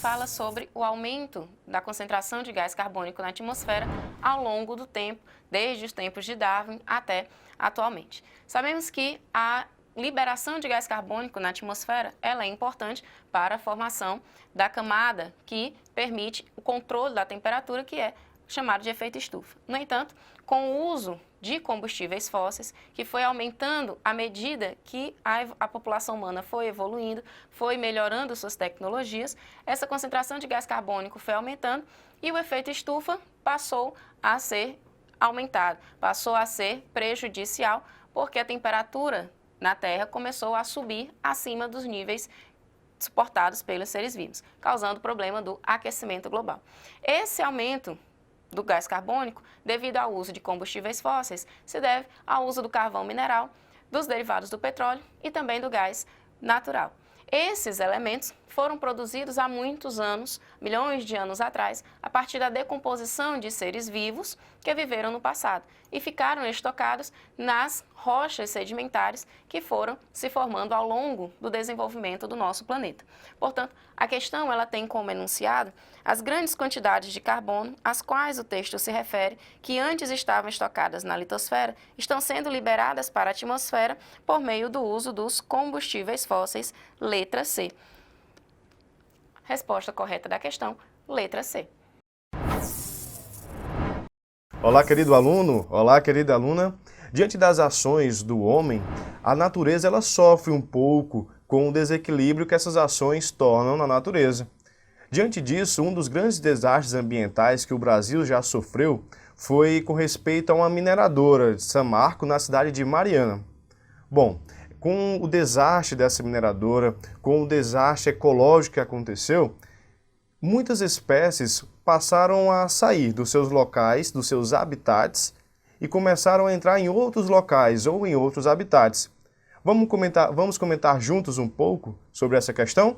fala sobre o aumento da concentração de gás carbônico na atmosfera ao longo do tempo, desde os tempos de Darwin até atualmente. Sabemos que a liberação de gás carbônico na atmosfera ela é importante para a formação da camada que permite o controle da temperatura, que é chamado de efeito estufa. No entanto, com o uso de combustíveis fósseis, que foi aumentando à medida que a população humana foi evoluindo, foi melhorando suas tecnologias, essa concentração de gás carbônico foi aumentando e o efeito estufa passou a ser aumentado, passou a ser prejudicial, porque a temperatura na Terra começou a subir acima dos níveis suportados pelos seres vivos, causando o problema do aquecimento global. Esse aumento do gás carbônico, devido ao uso de combustíveis fósseis, se deve ao uso do carvão mineral, dos derivados do petróleo e também do gás natural. Esses elementos foram produzidos há muitos anos, milhões de anos atrás, a partir da decomposição de seres vivos que viveram no passado e ficaram estocados nas rochas sedimentares que foram se formando ao longo do desenvolvimento do nosso planeta. Portanto, a questão ela tem como enunciado as grandes quantidades de carbono, às quais o texto se refere, que antes estavam estocadas na litosfera, estão sendo liberadas para a atmosfera por meio do uso dos combustíveis fósseis, letra C. Resposta correta da questão, letra C. Olá, querido aluno, olá, querida aluna. Diante das ações do homem, a natureza ela sofre um pouco com o desequilíbrio que essas ações tornam na natureza. Diante disso, um dos grandes desastres ambientais que o Brasil já sofreu foi com respeito a uma mineradora de Samarco na cidade de Mariana. Bom, com o desastre dessa mineradora, com o desastre ecológico que aconteceu, muitas espécies passaram a sair dos seus locais, dos seus habitats, e começaram a entrar em outros locais ou em outros habitats. Vamos comentar juntos um pouco sobre essa questão?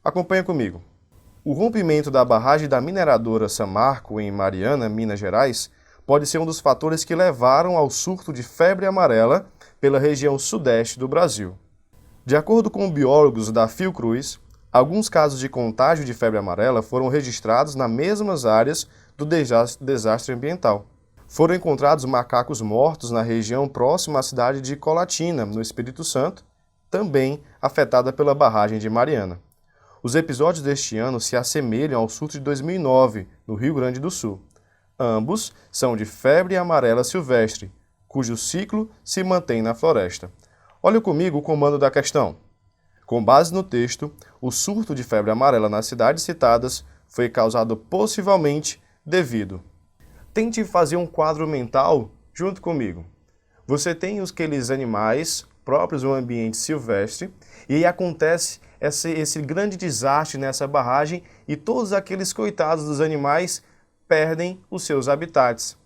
Acompanha comigo. O rompimento da barragem da mineradora Samarco, em Mariana, Minas Gerais, pode ser um dos fatores que levaram ao surto de febre amarela pela região sudeste do Brasil. De acordo com biólogos da Fiocruz, alguns casos de contágio de febre amarela foram registrados nas mesmas áreas do desastre ambiental. Foram encontrados macacos mortos na região próxima à cidade de Colatina, no Espírito Santo, também afetada pela barragem de Mariana. Os episódios deste ano se assemelham ao surto de 2009, no Rio Grande do Sul. Ambos são de febre amarela silvestre, cujo ciclo se mantém na floresta. Olha comigo o comando da questão. Com base no texto, o surto de febre amarela nas cidades citadas foi causado possivelmente devido. Tente fazer um quadro mental junto comigo. Você tem aqueles animais próprios do ambiente silvestre e aí acontece esse grande desastre nessa barragem e todos aqueles coitados dos animais perdem os seus habitats.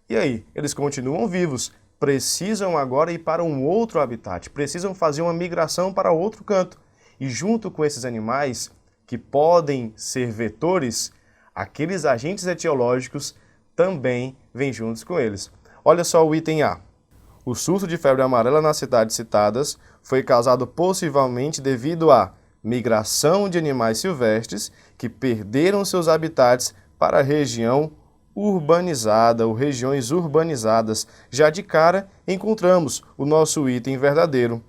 E aí, eles continuam vivos, precisam agora ir para um outro habitat, precisam fazer uma migração para outro canto. E junto com esses animais, que podem ser vetores, aqueles agentes etiológicos também vêm juntos com eles. Olha só o item A. O surto de febre amarela nas cidades citadas foi causado possivelmente devido à migração de animais silvestres que perderam seus habitats para a região urbanizada ou regiões urbanizadas. Já de cara, encontramos o nosso item verdadeiro.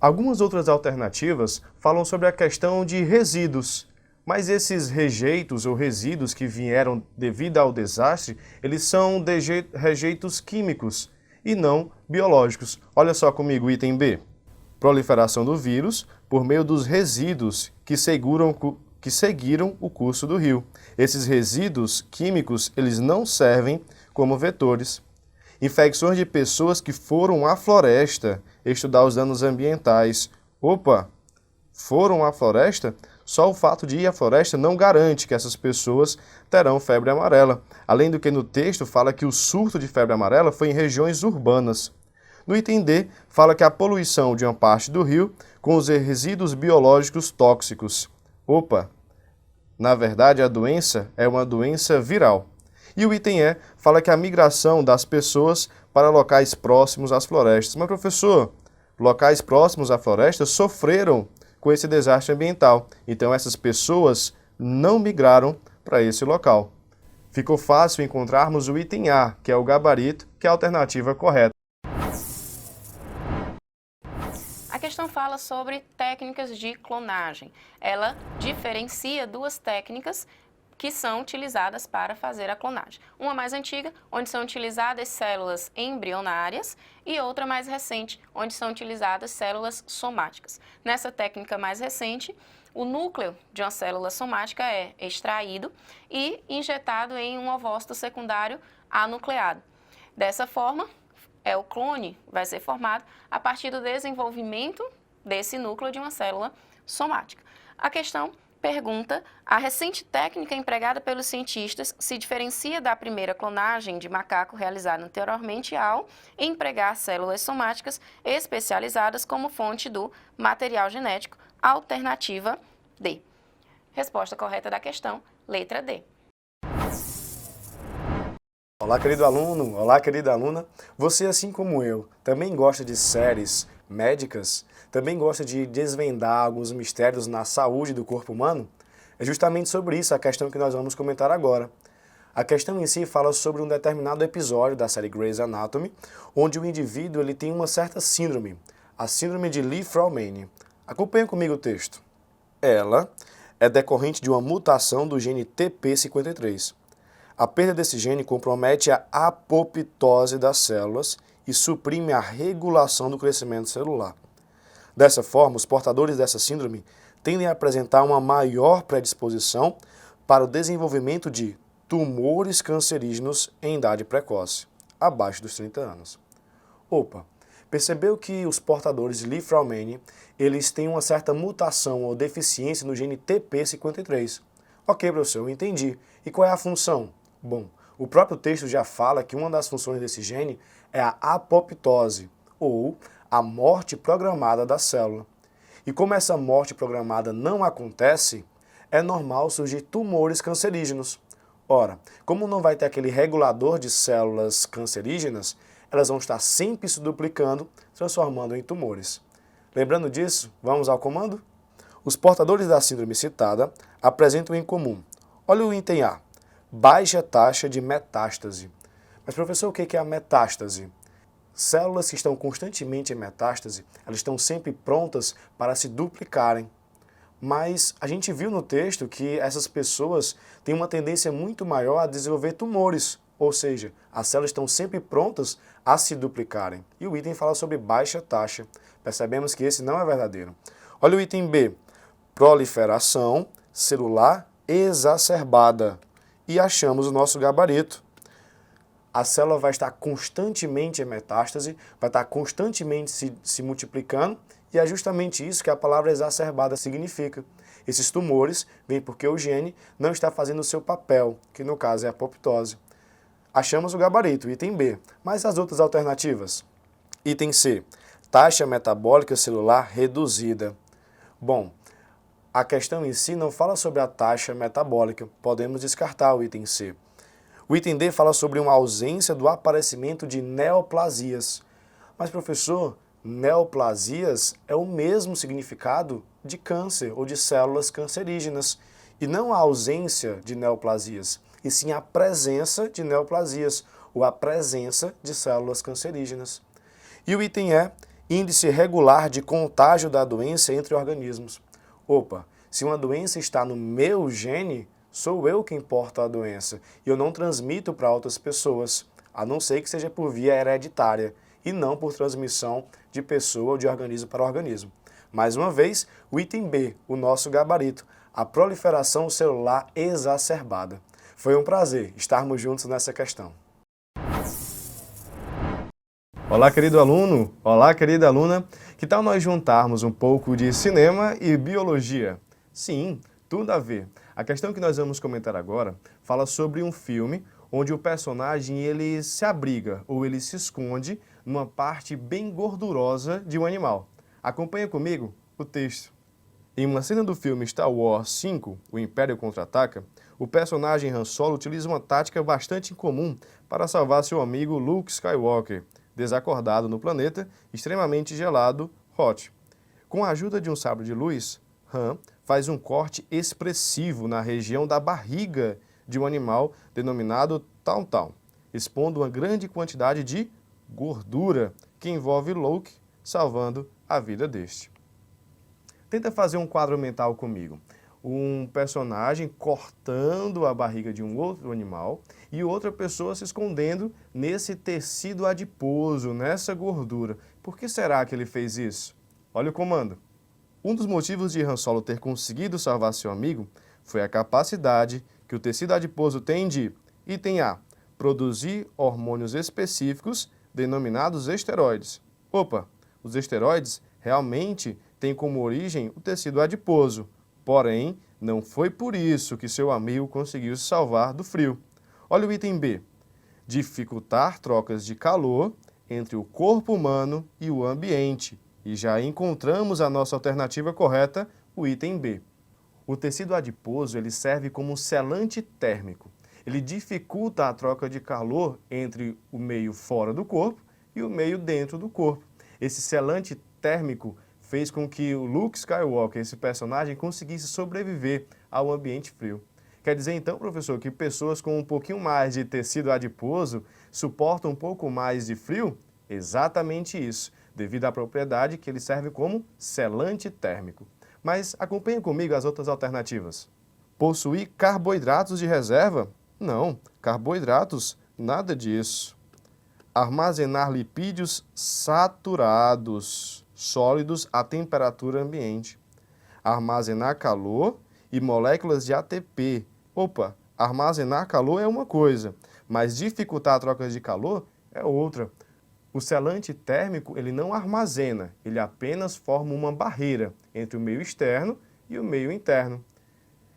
Algumas outras alternativas falam sobre a questão de resíduos, mas esses rejeitos ou resíduos que vieram devido ao desastre, eles são rejeitos químicos e não biológicos. Olha só comigo, item B. Proliferação do vírus por meio dos resíduos que seguiram o curso do rio. Esses resíduos químicos, eles não servem como vetores. Infecções de pessoas que foram à floresta estudar os danos ambientais. Opa, foram à floresta? Só o fato de ir à floresta não garante que essas pessoas terão febre amarela. Além do que no texto fala que o surto de febre amarela foi em regiões urbanas. No item D, fala que a poluição de uma parte do rio com os resíduos biológicos tóxicos. Opa, na verdade a doença é uma doença viral. E o item E fala que a migração das pessoas para locais próximos às florestas. Mas professor, locais próximos à floresta sofreram com esse desastre ambiental. Então essas pessoas não migraram para esse local. Ficou fácil encontrarmos o item A, que é o gabarito, que é a alternativa correta. A questão fala sobre técnicas de clonagem. Ela diferencia duas técnicas que são utilizadas para fazer a clonagem. Uma mais antiga, onde são utilizadas células embrionárias, e outra mais recente, onde são utilizadas células somáticas. Nessa técnica mais recente, o núcleo de uma célula somática é extraído e injetado em um ovócito secundário anucleado. Dessa forma, o clone vai ser formado a partir do desenvolvimento desse núcleo de uma célula somática. A questão pergunta: a recente técnica empregada pelos cientistas se diferencia da primeira clonagem de macaco realizada anteriormente ao empregar células somáticas especializadas como fonte do material genético? Alternativa D. Resposta correta da questão, letra D. Olá, querido aluno! Olá, querida aluna! Você, assim como eu, também gosta de séries médicas? Também gosta de desvendar alguns mistérios na saúde do corpo humano? É justamente sobre isso a questão que nós vamos comentar agora. A questão em si fala sobre um determinado episódio da série Grey's Anatomy, onde o indivíduo ele tem uma certa síndrome, a síndrome de Li-Fraumeni. Acompanhe comigo o texto. Ela é decorrente de uma mutação do gene TP53. A perda desse gene compromete a apoptose das células e suprime a regulação do crescimento celular. Dessa forma, os portadores dessa síndrome tendem a apresentar uma maior predisposição para o desenvolvimento de tumores cancerígenos em idade precoce, abaixo dos 30 anos. Opa, percebeu que os portadores de Li-Fraumeni, eles têm uma certa mutação ou deficiência no gene TP53. Ok, professor, eu entendi. E qual é a função? Bom, o próprio texto já fala que uma das funções desse gene é a apoptose, ou a morte programada da célula. E como essa morte programada não acontece, é normal surgir tumores cancerígenos. Ora, como não vai ter aquele regulador de células cancerígenas, elas vão estar sempre se duplicando, transformando em tumores. Lembrando disso, vamos ao comando? Os portadores da síndrome citada apresentam em comum: olha o item A, baixa taxa de metástase. Mas, professor, o que é a metástase? Células que estão constantemente em metástase, elas estão sempre prontas para se duplicarem. Mas a gente viu no texto que essas pessoas têm uma tendência muito maior a desenvolver tumores, ou seja, as células estão sempre prontas a se duplicarem. E o item fala sobre baixa taxa. Percebemos que esse não é verdadeiro. Olha o item B, proliferação celular exacerbada. E achamos o nosso gabarito. A célula vai estar constantemente em metástase, vai estar constantemente se multiplicando, e é justamente isso que a palavra exacerbada significa. Esses tumores vêm porque o gene não está fazendo o seu papel, que no caso é a apoptose. Achamos o gabarito, item B. Mas as outras alternativas? Item C, taxa metabólica celular reduzida. Bom, a questão em si não fala sobre a taxa metabólica, podemos descartar o item C. O item D fala sobre uma ausência do aparecimento de neoplasias. Mas, professor, neoplasias é o mesmo significado de câncer ou de células cancerígenas, e não a ausência de neoplasias, e sim a presença de neoplasias ou a presença de células cancerígenas. E o item E, índice regular de contágio da doença entre organismos. Opa, se uma doença está no meu gene, sou eu quem porta a doença e eu não transmito para outras pessoas, a não ser que seja por via hereditária e não por transmissão de pessoa ou de organismo para organismo. Mais uma vez, o item B, o nosso gabarito, a proliferação celular exacerbada. Foi um prazer estarmos juntos nessa questão. Olá, querido aluno! Olá, querida aluna! Que tal nós juntarmos um pouco de cinema e biologia? Sim, tudo a ver. A questão que nós vamos comentar agora fala sobre um filme onde o personagem ele se abriga ou ele se esconde numa parte bem gordurosa de um animal. Acompanha comigo o texto. Em uma cena do filme Star Wars 5, O Império Contra-Ataca, o personagem Han Solo utiliza uma tática bastante incomum para salvar seu amigo Luke Skywalker, desacordado no planeta extremamente gelado, Hoth. Com a ajuda de um sabre de luz, Han faz um corte expressivo na região da barriga de um animal denominado tauntaun, expondo uma grande quantidade de gordura que envolve Loki, salvando a vida deste. Tenta fazer um quadro mental comigo. Um personagem cortando a barriga de um outro animal e outra pessoa se escondendo nesse tecido adiposo, nessa gordura. Por que será que ele fez isso? Olha o comando. Um dos motivos de Han Solo ter conseguido salvar seu amigo foi a capacidade que o tecido adiposo tem de, item A, produzir hormônios específicos denominados esteroides. Opa, os esteroides realmente têm como origem o tecido adiposo, porém, não foi por isso que seu amigo conseguiu se salvar do frio. Olha o item B, dificultar trocas de calor entre o corpo humano e o ambiente. E já encontramos a nossa alternativa correta, o item B. O tecido adiposo ele serve como um selante térmico. Ele dificulta a troca de calor entre o meio fora do corpo e o meio dentro do corpo. Esse selante térmico fez com que o Luke Skywalker, esse personagem, conseguisse sobreviver ao ambiente frio. Quer dizer então, professor, que pessoas com um pouquinho mais de tecido adiposo suportam um pouco mais de frio? Exatamente isso, devido à propriedade que ele serve como selante térmico. Mas acompanhe comigo as outras alternativas. Possuir carboidratos de reserva? Não, carboidratos, nada disso. Armazenar lipídios saturados, sólidos à temperatura ambiente. Armazenar calor e moléculas de ATP. Opa, armazenar calor é uma coisa, mas dificultar a troca de calor é outra. O selante térmico ele não armazena, ele apenas forma uma barreira entre o meio externo e o meio interno.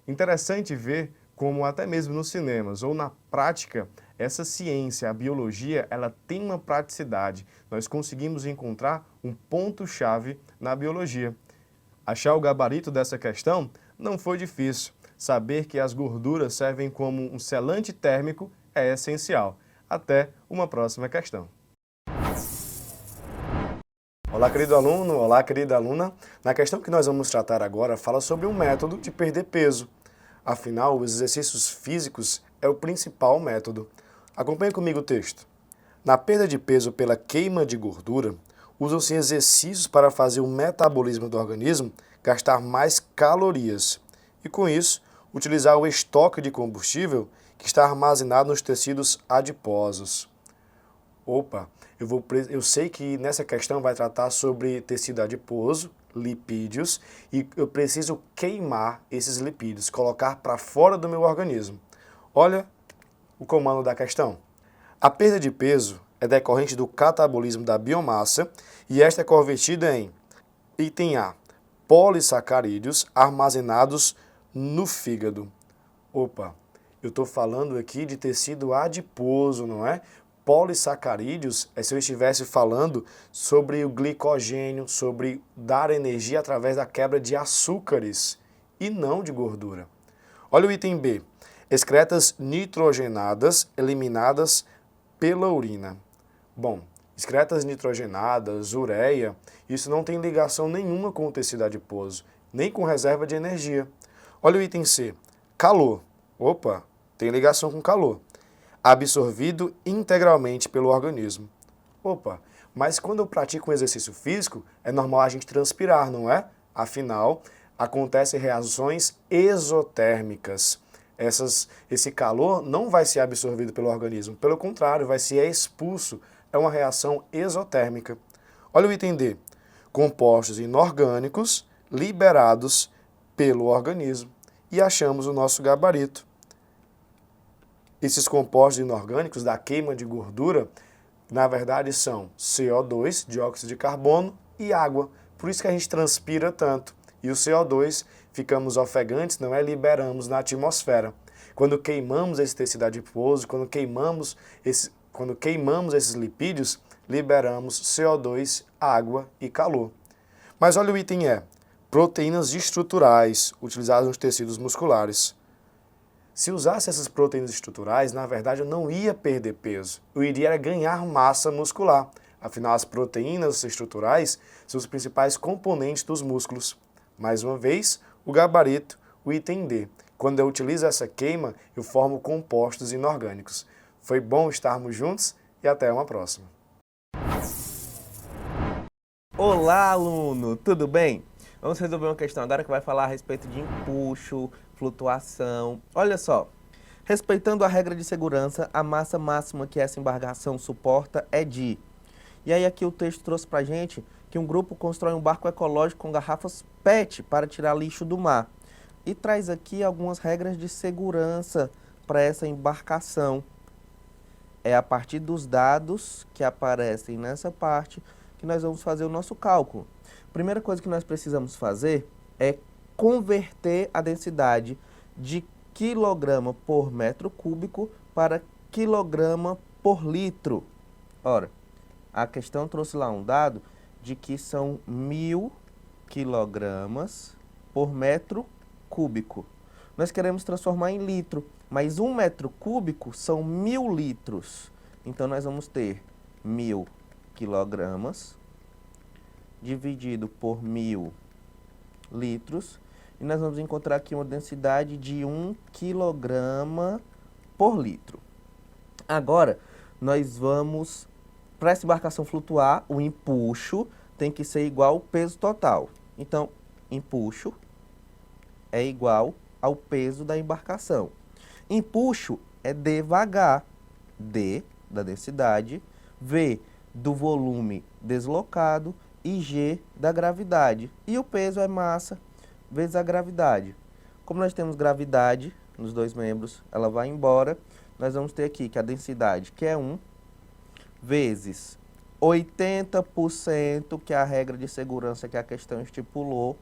Interessante ver como até mesmo nos cinemas ou na prática, essa ciência, a biologia, ela tem uma praticidade. Nós conseguimos encontrar um ponto-chave na biologia. Achar o gabarito dessa questão não foi difícil. Saber que as gorduras servem como um selante térmico é essencial. Até uma próxima questão. Olá, querido aluno, olá, querida aluna. Na questão que nós vamos tratar agora, fala sobre um método de perder peso. Afinal, os exercícios físicos é o principal método. Acompanhe comigo o texto. Na perda de peso pela queima de gordura, usam-se exercícios para fazer o metabolismo do organismo gastar mais calorias e, com isso, utilizar o estoque de combustível que está armazenado nos tecidos adiposos. Opa, eu sei que nessa questão vai tratar sobre tecido adiposo, lipídios, e eu preciso queimar esses lipídios, colocar para fora do meu organismo. Olha o comando da questão. A perda de peso é decorrente do catabolismo da biomassa e esta é convertida em item A, polissacarídeos armazenados no fígado. Opa, eu estou falando aqui de tecido adiposo, não é? Polissacarídeos é se eu estivesse falando sobre o glicogênio, sobre dar energia através da quebra de açúcares e não de gordura. Olha o item B, excretas nitrogenadas eliminadas pela urina. Bom, excretas nitrogenadas, ureia, isso não tem ligação nenhuma com o tecido adiposo, nem com reserva de energia. Olha o item C, calor. Opa, tem ligação com calor. Absorvido integralmente pelo organismo. Opa, mas quando eu pratico um exercício físico, é normal a gente transpirar, não é? Afinal, acontecem reações exotérmicas. Esse calor não vai ser absorvido pelo organismo, pelo contrário, vai ser expulso. É uma reação exotérmica. Olha o item D. Compostos inorgânicos liberados pelo organismo. E achamos o nosso gabarito. Esses compostos inorgânicos da queima de gordura, na verdade, são CO2, dióxido de carbono, e água. Por isso que a gente transpira tanto. E o CO2, ficamos ofegantes, não é? Liberamos na atmosfera. Quando queimamos esse tecido adiposo, quando queimamos esses lipídios, liberamos CO2, água e calor. Mas olha o item E, proteínas estruturais, utilizadas nos tecidos musculares. Se usasse essas proteínas estruturais, na verdade eu não ia perder peso, eu iria ganhar massa muscular. Afinal, as proteínas estruturais são os principais componentes dos músculos. Mais uma vez, o gabarito, o item D. Quando eu utilizo essa queima, eu formo compostos inorgânicos. Foi bom estarmos juntos e até uma próxima. Olá, aluno! Tudo bem? Vamos resolver uma questão agora que vai falar a respeito de empuxo, flutuação. Olha só, respeitando a regra de segurança, a massa máxima que essa embarcação suporta é de... E aí aqui o texto trouxe pra gente que um grupo constrói um barco ecológico com garrafas PET para tirar lixo do mar. E traz aqui algumas regras de segurança para essa embarcação. É a partir dos dados que aparecem nessa parte que nós vamos fazer o nosso cálculo. Primeira coisa que nós precisamos fazer é converter a densidade de quilograma por metro cúbico para quilograma por litro. Ora, a questão trouxe lá um dado de que são 1000 quilogramas por metro cúbico. Nós queremos transformar em litro, mas 1 metro cúbico são 1000 litros. Então, nós vamos ter 1000 quilogramas dividido por 1000 litros. E nós vamos encontrar aqui uma densidade de 1 quilograma por litro. Agora, nós vamos, para essa embarcação flutuar, o empuxo tem que ser igual ao peso total. Então, empuxo é igual ao peso da embarcação. Empuxo é devagar, D da densidade, V do volume deslocado e G da gravidade. E o peso é massa vezes a gravidade. Como nós temos gravidade nos dois membros, ela vai embora. Nós vamos ter aqui que a densidade, que é 1, vezes 80%, que é a regra de segurança que a questão estipulou,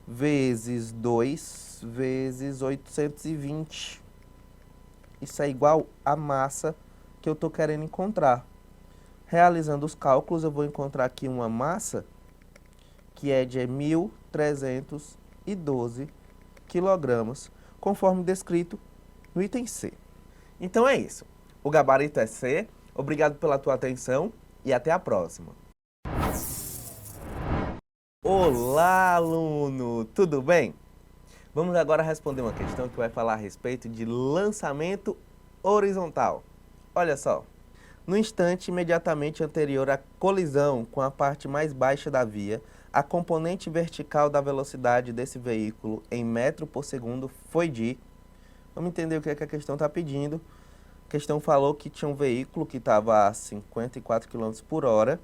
vezes 2, vezes 820. Isso é igual à massa que eu estou querendo encontrar. Realizando os cálculos, eu vou encontrar aqui uma massa que é de 1.312 quilogramas, conforme descrito no item C. Então é isso. O gabarito é C. Obrigado pela tua atenção e até a próxima. Olá, aluno! Tudo bem? Vamos agora responder uma questão que vai falar a respeito de lançamento horizontal. Olha só. No instante imediatamente anterior à colisão com a parte mais baixa da via, a componente vertical da velocidade desse veículo em metro por segundo foi de... Vamos entender o que é que a questão está pedindo. A questão falou que tinha um veículo que estava a 54 km por hora.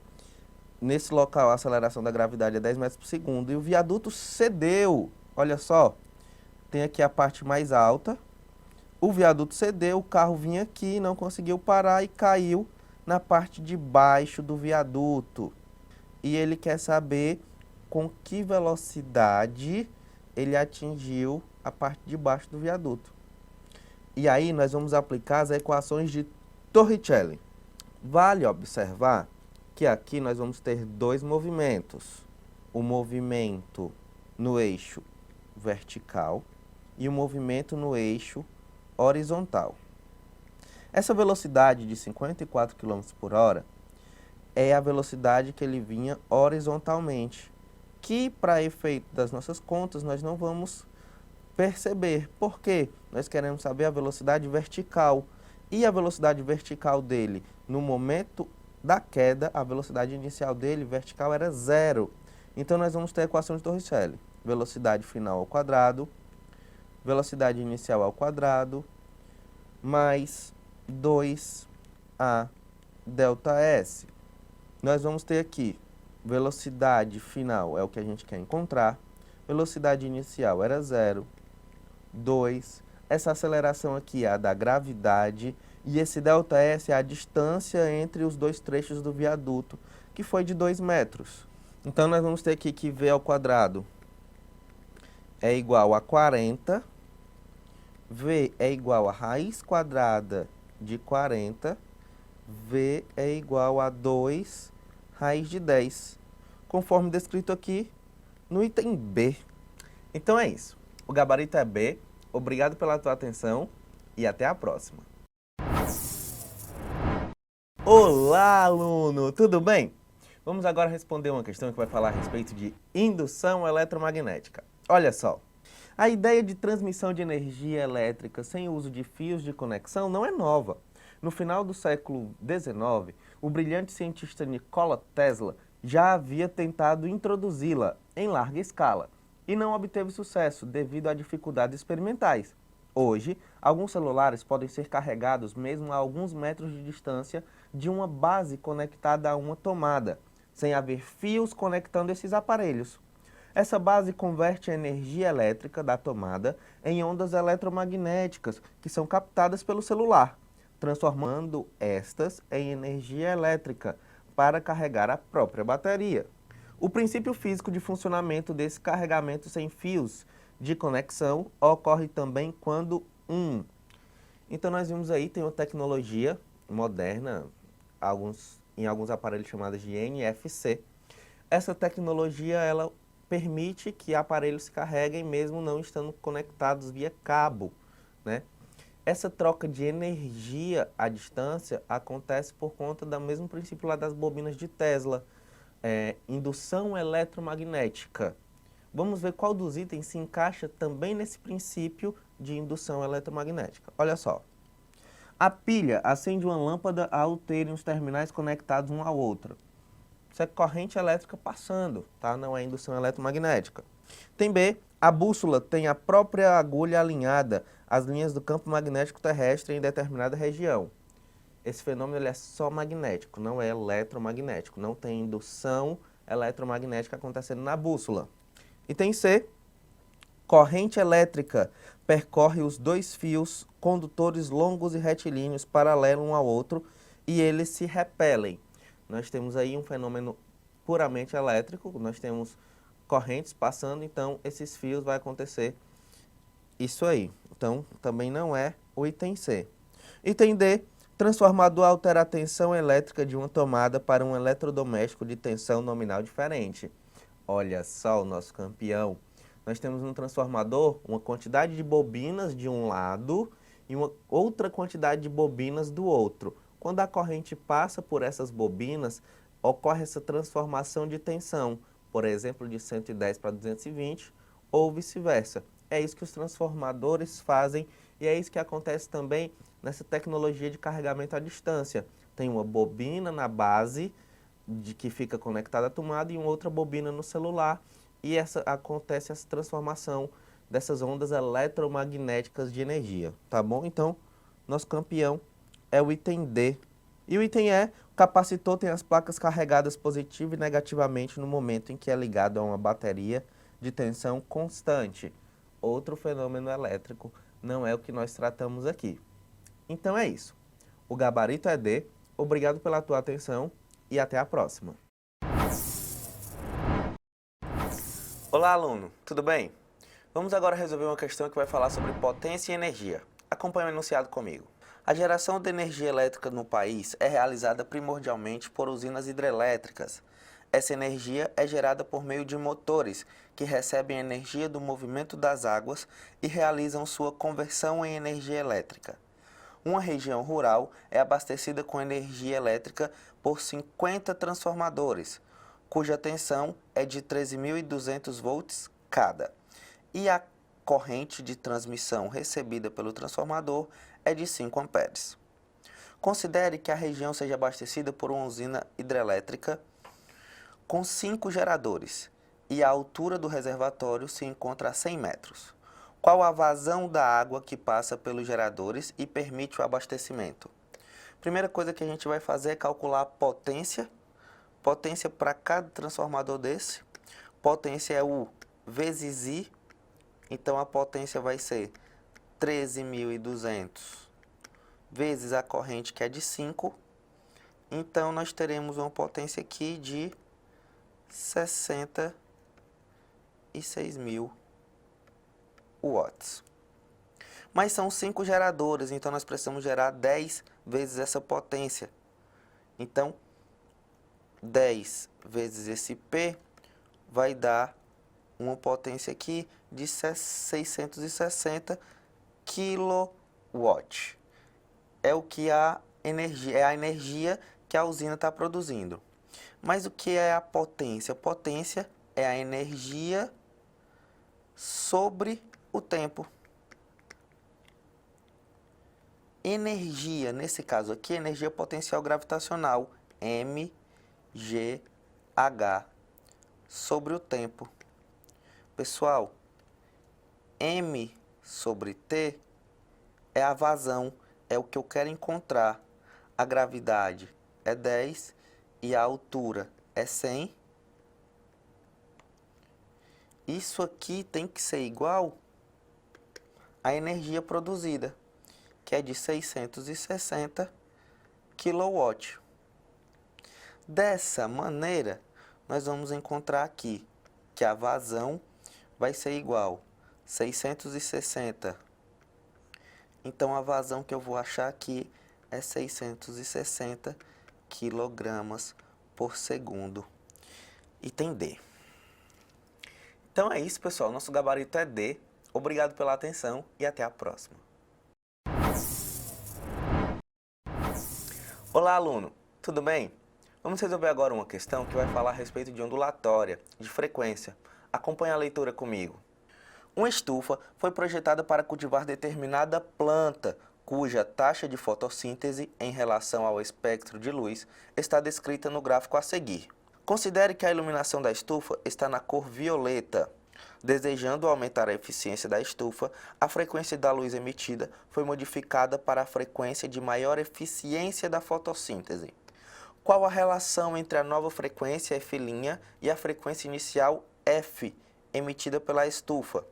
Nesse local a aceleração da gravidade é 10 metros por segundo e o viaduto cedeu. Olha só, tem aqui a parte mais alta. O viaduto cedeu, o carro vinha aqui, não conseguiu parar e caiu na parte de baixo do viaduto. E ele quer saber com que velocidade ele atingiu a parte de baixo do viaduto. E aí nós vamos aplicar as equações de Torricelli. Vale observar que aqui nós vamos ter dois movimentos. O movimento no eixo vertical e o movimento no eixo horizontal. Essa velocidade de 54 km por hora é a velocidade que ele vinha horizontalmente, que para efeito das nossas contas nós não vamos perceber. Por quê? Nós queremos saber a velocidade vertical. E a velocidade vertical dele, no momento da queda, a velocidade inicial dele vertical era 0. Então nós vamos ter a equação de Torricelli. Velocidade final ao quadrado, velocidade inicial ao quadrado, mais 2a ΔS. Nós vamos ter aqui, velocidade final é o que a gente quer encontrar, velocidade inicial era 0, 2, essa aceleração aqui é a da gravidade, e esse ΔS é a distância entre os dois trechos do viaduto, que foi de 2 metros. Então nós vamos ter aqui que V ao quadrado é igual a 40, V é igual a raiz quadrada de 40, V é igual a 2 raiz de 10, conforme descrito aqui no item B. Então é isso. O gabarito é B. Obrigado pela tua atenção e até a próxima. Olá, aluno! Tudo bem? Vamos agora responder uma questão que vai falar a respeito de indução eletromagnética. Olha só, a ideia de transmissão de energia elétrica sem uso de fios de conexão não é nova. No final do século XIX, o brilhante cientista Nikola Tesla já havia tentado introduzi-la em larga escala e não obteve sucesso devido a dificuldades experimentais. Hoje, alguns celulares podem ser carregados mesmo a alguns metros de distância de uma base conectada a uma tomada, sem haver fios conectando esses aparelhos. Essa base converte a energia elétrica da tomada em ondas eletromagnéticas que são captadas pelo celular, transformando estas em energia elétrica para carregar a própria bateria. O princípio físico de funcionamento desse carregamento sem fios de conexão ocorre também quando Então nós vimos aí, tem uma tecnologia moderna, em alguns aparelhos chamados de NFC. Essa tecnologia, ela permite que aparelhos se carreguem mesmo não estando conectados via cabo, né? Essa troca de energia à distância acontece por conta do mesmo princípio lá das bobinas de Tesla, indução eletromagnética. Vamos ver qual dos itens se encaixa também nesse princípio de indução eletromagnética. Olha só. A pilha acende uma lâmpada ao terem os terminais conectados um ao outro. Isso é corrente elétrica passando, tá? Não é indução eletromagnética. Tem B. A bússola tem a própria agulha alinhada às linhas do campo magnético terrestre em determinada região. Esse fenômeno ele é só magnético, não é eletromagnético. Não tem indução eletromagnética acontecendo na bússola. E tem C. Corrente elétrica percorre os dois fios condutores longos e retilíneos paralelos um ao outro e eles se repelem. Nós temos aí um fenômeno puramente elétrico, nós temos correntes passando, então esses fios vai acontecer isso aí. Então também não é o item C. Item D. Transformador altera a tensão elétrica de uma tomada para um eletrodoméstico de tensão nominal diferente. Olha só o nosso campeão. Nós temos um transformador, uma quantidade de bobinas de um lado e uma outra quantidade de bobinas do outro. Quando a corrente passa por essas bobinas, ocorre essa transformação de tensão, por exemplo, de 110 para 220 ou vice-versa. É isso que os transformadores fazem e é isso que acontece também nessa tecnologia de carregamento à distância. Tem uma bobina na base que fica conectada à tomada e uma outra bobina no celular. E acontece essa transformação dessas ondas eletromagnéticas de energia, tá bom? Então, nosso campeão é o item D. E o item E, o capacitor tem as placas carregadas positiva e negativamente no momento em que é ligado a uma bateria de tensão constante. Outro fenômeno elétrico, não é o que nós tratamos aqui. Então é isso. O gabarito é D. Obrigado pela tua atenção e até a próxima. Olá, aluno, tudo bem? Vamos agora resolver uma questão que vai falar sobre potência e energia. Acompanhe o enunciado comigo. A geração de energia elétrica no país é realizada primordialmente por usinas hidrelétricas. Essa energia é gerada por meio de motores, que recebem energia do movimento das águas e realizam sua conversão em energia elétrica. Uma região rural é abastecida com energia elétrica por 50 transformadores, cuja tensão é de 13.200 volts cada, e a corrente de transmissão recebida pelo transformador é de 5 amperes. Considere que a região seja abastecida por uma usina hidrelétrica com 5 geradores e a altura do reservatório se encontra a 100 metros. Qual a vazão da água que passa pelos geradores e permite o abastecimento? Primeira coisa que a gente vai fazer é calcular a potência para cada transformador desse. Potência é U vezes I, então a potência vai ser 13.200 vezes a corrente que é de 5, então nós teremos uma potência aqui de 66.000 watts. Mas são 5 geradores, então nós precisamos gerar 10 vezes essa potência. Então, 10 vezes esse P vai dar uma potência aqui de 660 kW. É a energia que a usina está produzindo. Mas o que é a potência? A potência é a energia sobre o tempo. Energia, nesse caso aqui, energia potencial gravitacional, mgh, sobre o tempo. Pessoal, m sobre t é a vazão, é o que eu quero encontrar. A gravidade é 10 e a altura é 100. Isso aqui tem que ser igual à energia produzida, que é de 660 kW. Dessa maneira, nós vamos encontrar aqui que a vazão vai ser igual a 660. Então, a vazão que eu vou achar aqui é 660 kg por segundo. Item D. Então é isso, pessoal. Nosso gabarito é D. Obrigado pela atenção e até a próxima. Olá, aluno. Tudo bem? Vamos resolver agora uma questão que vai falar a respeito de ondulatória, de frequência. Acompanhe a leitura comigo. Uma estufa foi projetada para cultivar determinada planta, cuja taxa de fotossíntese em relação ao espectro de luz está descrita no gráfico a seguir. Considere que a iluminação da estufa está na cor violeta. Desejando aumentar a eficiência da estufa, a frequência da luz emitida foi modificada para a frequência de maior eficiência da fotossíntese. Qual a relação entre a nova frequência F' e a frequência inicial F emitida pela estufa?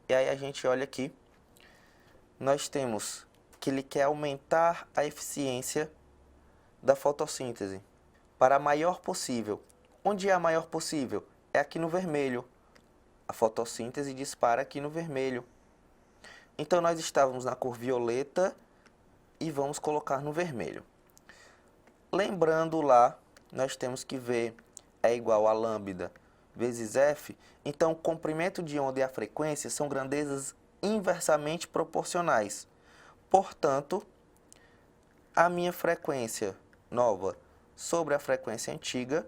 E aí a gente olha aqui, nós temos que ele quer aumentar a eficiência da fotossíntese para a maior possível. Onde é a maior possível? É aqui no vermelho. A fotossíntese dispara aqui no vermelho. Então, nós estávamos na cor violeta e vamos colocar no vermelho. Lembrando lá, nós temos que V é igual a lambda vezes F. Então, o comprimento de onda e a frequência são grandezas inversamente proporcionais. Portanto, a minha frequência nova sobre a frequência antiga,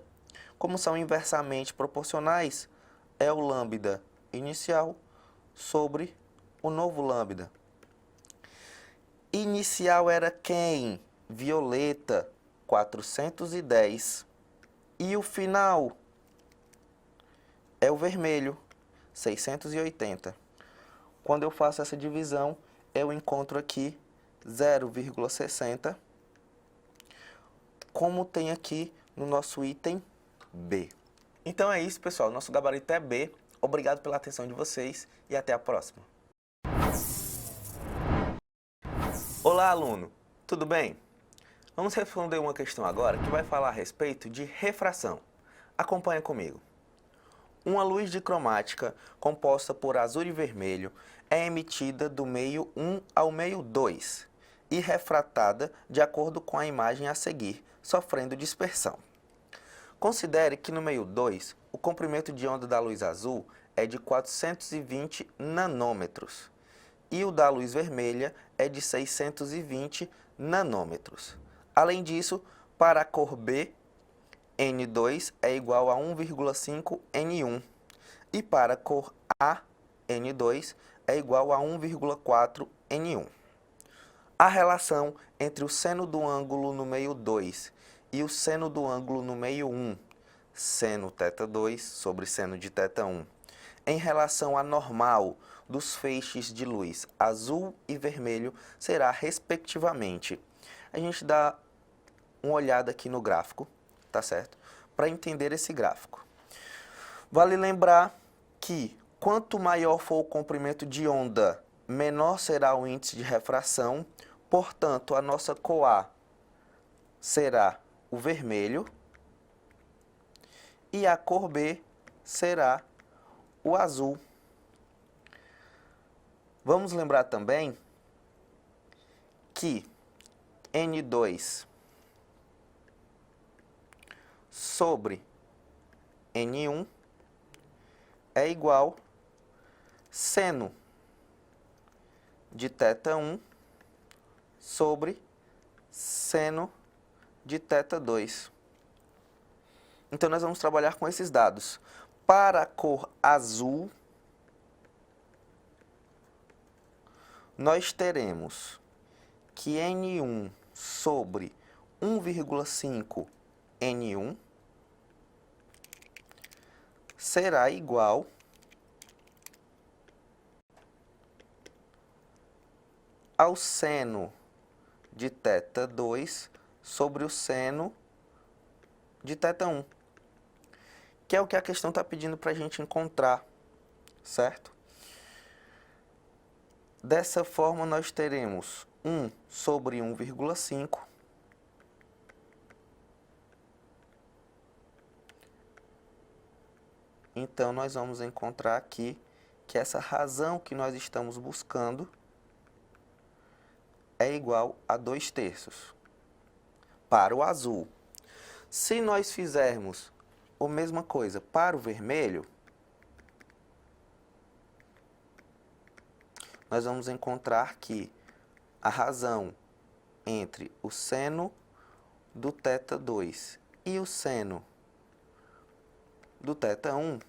como são inversamente proporcionais, é o lambda inicial sobre o novo lambda. Inicial era quem? Violeta, 410. E o final é o vermelho, 680. Quando eu faço essa divisão, eu encontro aqui 0,60, como tem aqui no nosso item B. Então é isso, pessoal. Nosso gabarito é B. Obrigado pela atenção de vocês e até a próxima. Olá, aluno. Tudo bem? Vamos responder uma questão agora que vai falar a respeito de refração. Acompanha comigo. Uma luz dicromática composta por azul e vermelho é emitida do meio 1 ao meio 2 e refratada de acordo com a imagem a seguir, sofrendo dispersão. Considere que no meio 2, o comprimento de onda da luz azul é de 420 nanômetros e o da luz vermelha é de 620 nanômetros. Além disso, para a cor B, N2 é igual a 1,5 N1 e para a cor A, N2 é igual a 1,4 N1. A relação entre o seno do ângulo no meio 2 e o seno do ângulo no meio 1, seno θ2 sobre seno de θ1, em relação à normal dos feixes de luz azul e vermelho será, respectivamente. A gente dá uma olhada aqui no gráfico, tá certo? Para entender esse gráfico. Vale lembrar que quanto maior for o comprimento de onda, menor será o índice de refração, portanto, a nossa cor A será o vermelho e a cor B será o azul. Vamos lembrar também que N2 sobre N1 é igual seno de θ1 sobre seno de θ2. Então, nós vamos trabalhar com esses dados. Para a cor azul, nós teremos que N1 sobre 1,5 N1 será igual ao seno de θ2 sobre o seno de θ1, que é o que a questão está pedindo para a gente encontrar, certo? Dessa forma, nós teremos 1 sobre 1,5 Então, nós vamos encontrar aqui que essa razão que nós estamos buscando é igual a 2/3 para o azul. Se nós fizermos a mesma coisa para o vermelho, nós vamos encontrar que a razão entre o seno do θ2 e o seno do θ1,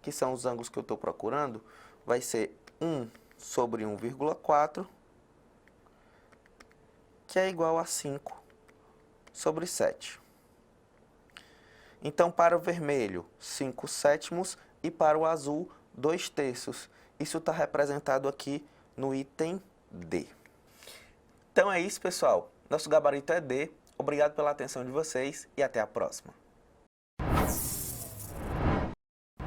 que são os ângulos que eu estou procurando, vai ser 1 sobre 1,4, que é igual a 5 sobre 7. Então, para o vermelho, 5/7 e para o azul, 2/3. Isso está representado aqui no item D. Então é isso, pessoal. Nosso gabarito é D. Obrigado pela atenção de vocês e até a próxima.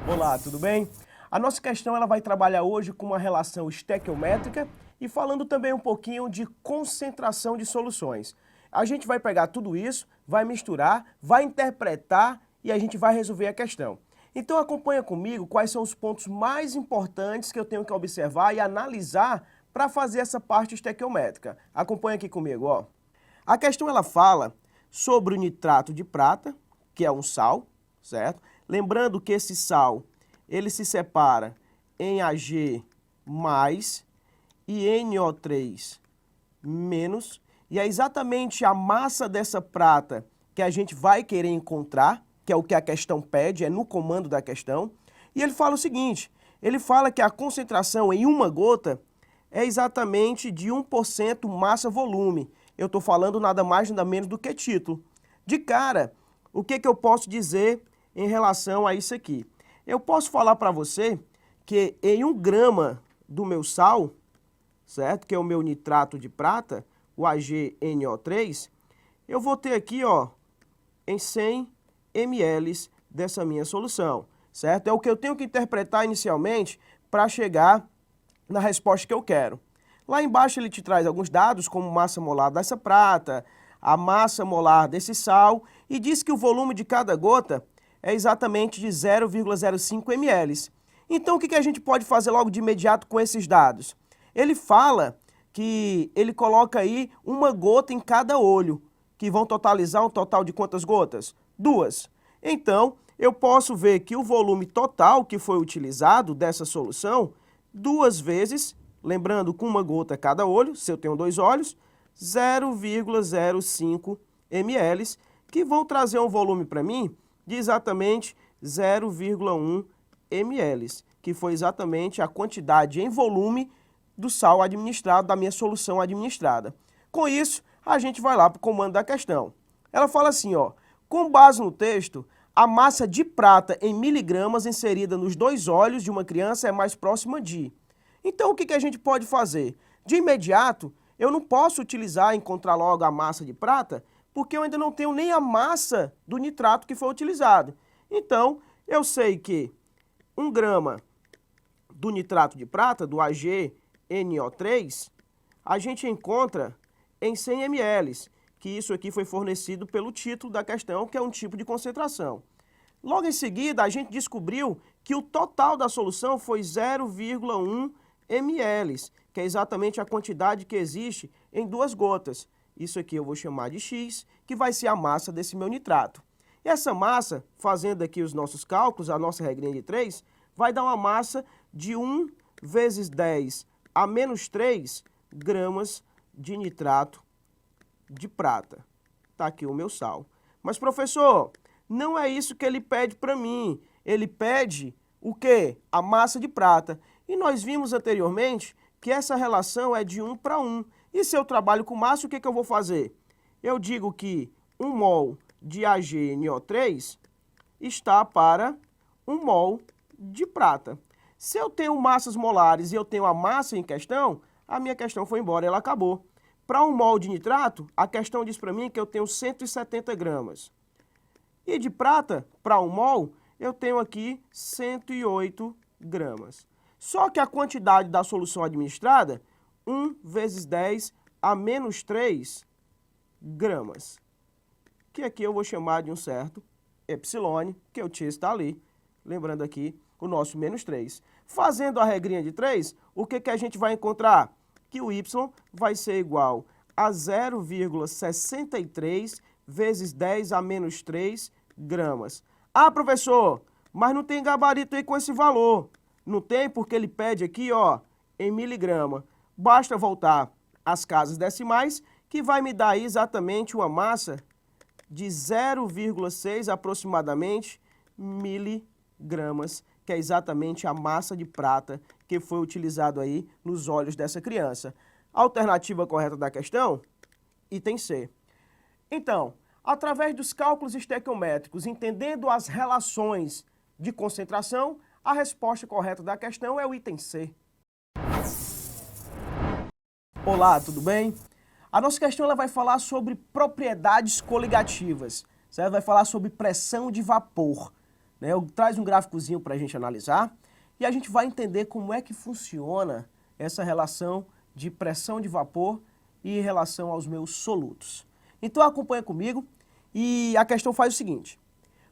Olá, tudo bem? A nossa questão ela vai trabalhar hoje com uma relação estequiométrica e falando também um pouquinho de concentração de soluções. A gente vai pegar tudo isso, vai misturar, vai interpretar e a gente vai resolver a questão. Então acompanha comigo quais são os pontos mais importantes que eu tenho que observar e analisar para fazer essa parte estequiométrica. Acompanha aqui comigo, ó. A questão ela fala sobre o nitrato de prata, que é um sal, certo? Lembrando que esse sal, ele se separa em Ag mais e NO3 menos, e é exatamente a massa dessa prata que a gente vai querer encontrar, que é o que a questão pede, é no comando da questão. E ele fala o seguinte, ele fala que a concentração em uma gota é exatamente de 1% massa-volume. Eu estou falando nada mais, nada menos do que título. De cara, o que eu posso dizer em relação a isso aqui? Eu posso falar para você que em 1 grama do meu sal, certo? Que é o meu nitrato de prata, o AgNO3, eu vou ter aqui, ó, em 100 ml dessa minha solução, certo? É o que eu tenho que interpretar inicialmente para chegar na resposta que eu quero. Lá embaixo ele te traz alguns dados, como massa molar dessa prata, a massa molar desse sal, e diz que o volume de cada gota é exatamente de 0,05 ml. Então, o que a gente pode fazer logo de imediato com esses dados? Ele fala que ele coloca aí 1 gota em cada olho, que vão totalizar um total de quantas gotas? 2. Então, eu posso ver que o volume total que foi utilizado dessa solução, 2 vezes, lembrando com 1 gota cada olho, se eu tenho 2 olhos, 0,05 ml, que vão trazer um volume para mim de exatamente 0,1 ml, que foi exatamente a quantidade em volume do sal administrado, da minha solução administrada. Com isso, a gente vai lá para o comando da questão. Ela fala assim, ó, com base no texto, a massa de prata em miligramas inserida nos 2 olhos de uma criança é mais próxima de. Então, o que a gente pode fazer? De imediato, eu não posso utilizar e encontrar logo a massa de prata, porque eu ainda não tenho nem a massa do nitrato que foi utilizado. Então, eu sei que 1 grama do nitrato de prata, do AgNO3, a gente encontra em 100 ml, que isso aqui foi fornecido pelo título da questão, que é um tipo de concentração. Logo em seguida, a gente descobriu que o total da solução foi 0,1 ml, que é exatamente a quantidade que existe em 2 gotas. Isso aqui eu vou chamar de X, que vai ser a massa desse meu nitrato. E essa massa, fazendo aqui os nossos cálculos, a nossa regrinha de 3, vai dar uma massa de 1 vezes 10 a menos 3 gramas de nitrato de prata. Tá aqui o meu sal. Mas, professor, Não é isso que ele pede para mim. Ele pede o quê? A massa de prata. E nós vimos anteriormente que essa relação é de 1 para 1. E se eu trabalho com massa, o que eu vou fazer? Eu digo que 1 mol de AgNO3 está para 1 mol de prata. Se eu tenho massas molares e eu tenho a massa em questão, a minha questão foi embora, ela acabou. Para 1 mol de nitrato, a questão diz para mim que eu tenho 170 gramas. E de prata, para 1 mol, eu tenho aqui 108 gramas. Só que a quantidade da solução administrada, 1 vezes 10 a menos 3 gramas. Que aqui eu vou chamar de um certo epsilon, que o T está ali. Lembrando aqui o nosso menos 3. Fazendo a regrinha de 3, o que a gente vai encontrar? Que o Y vai ser igual a 0,63 vezes 10 a menos 3 gramas. Ah, professor, mas não tem gabarito aí com esse valor. Não tem porque ele pede aqui, ó, em miligrama. Basta voltar às casas decimais, que vai me dar aí exatamente uma massa de 0,6 aproximadamente miligramas, que é exatamente a massa de prata que foi utilizado aí nos olhos dessa criança. A alternativa correta da questão, item C. Então, através dos cálculos estequiométricos, entendendo as relações de concentração, a resposta correta da questão é o item C. Olá, tudo bem? A nossa questão ela vai falar sobre propriedades coligativas, certo? Vai falar sobre pressão de vapor. Né? Traz um gráficozinho para a gente analisar e a gente vai entender como é que funciona essa relação de pressão de vapor e em relação aos meus solutos. Então acompanha comigo e a questão faz o seguinte.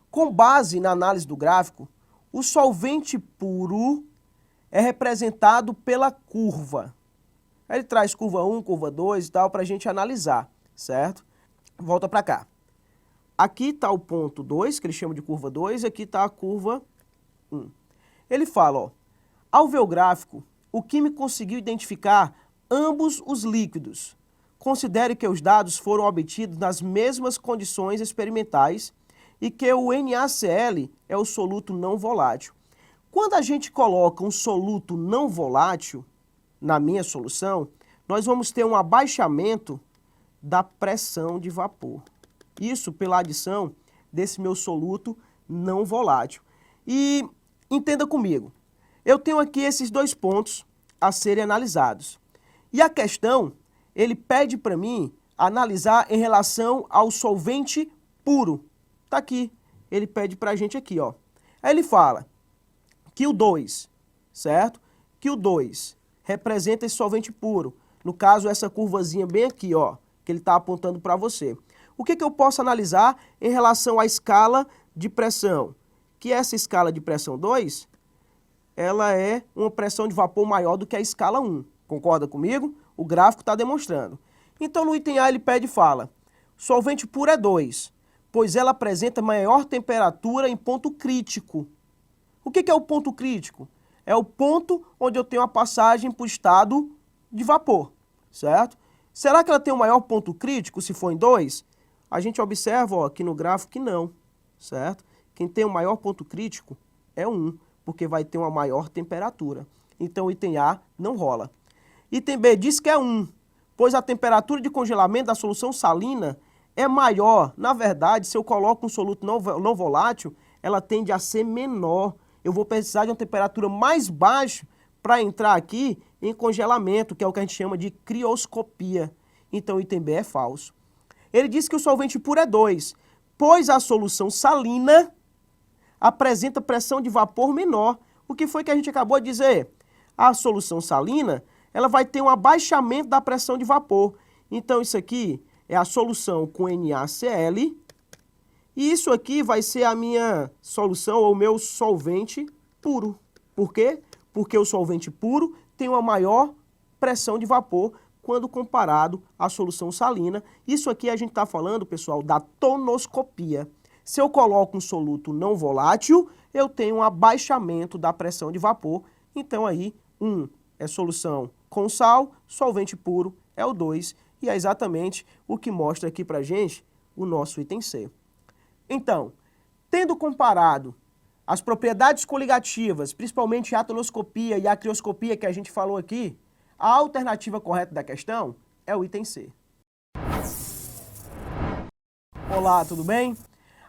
Com base na análise do gráfico, o solvente puro é representado pela curva. Ele traz curva 1, curva 2 e tal para a gente analisar, certo? Volta para cá. Aqui está o ponto 2, que ele chama de curva 2, e aqui está a curva 1. Ele fala, ó, ao ver o gráfico, o químico conseguiu identificar ambos os líquidos. Considere que os dados foram obtidos nas mesmas condições experimentais e que o NaCl é o soluto não volátil. Quando a gente coloca um soluto não volátil na minha solução, nós vamos ter um abaixamento da pressão de vapor. Isso pela adição desse meu soluto não volátil. E entenda comigo, eu tenho aqui esses dois pontos a serem analisados. E a questão, ele pede para mim analisar em relação ao solvente puro. Tá aqui, ele pede para a gente aqui, ó. Aí ele fala que o 2, certo? Que o 2 representa esse solvente puro. No caso, essa curvazinha bem aqui, ó, que ele está apontando para você. O que eu posso analisar em relação à escala de pressão? Que essa escala de pressão 2, ela é uma pressão de vapor maior do que a escala 1. Concorda comigo? O gráfico está demonstrando. Então, no item A, ele pede e fala, solvente puro é 2, pois ela apresenta maior temperatura em ponto crítico. O que é o ponto crítico? É o ponto onde eu tenho a passagem para o estado de vapor, certo? Será que ela tem o maior ponto crítico se for em 2? A gente observa ó, aqui no gráfico que não, certo? Quem tem o maior ponto crítico é 1, porque vai ter uma maior temperatura. Então, o item A não rola. Item B diz que é 1, pois a temperatura de congelamento da solução salina é maior. Na verdade, se eu coloco um soluto não volátil, ela tende a ser menor. Eu vou precisar de uma temperatura mais baixa para entrar aqui em congelamento, que é o que a gente chama de crioscopia. Então, o item B é falso. Ele diz que o solvente puro é 2, pois a solução salina apresenta pressão de vapor menor. O que foi que a gente acabou de dizer? A solução salina, ela vai ter um abaixamento da pressão de vapor. Então, isso aqui é a solução com NaCl. E isso aqui vai ser a minha solução ou o meu solvente puro. Por quê? Porque o solvente puro tem uma maior pressão de vapor quando comparado à solução salina. Isso aqui a gente está falando, pessoal, da tonoscopia. Se eu coloco um soluto não volátil, eu tenho um abaixamento da pressão de vapor. Então aí, 1 é solução com sal, solvente puro é o 2. E é exatamente o que mostra aqui pra gente o nosso item C. Então, Tendo comparado as propriedades coligativas, principalmente a atonoscopia e a crioscopia que a gente falou aqui, a alternativa correta da questão é o item C. Olá, tudo bem?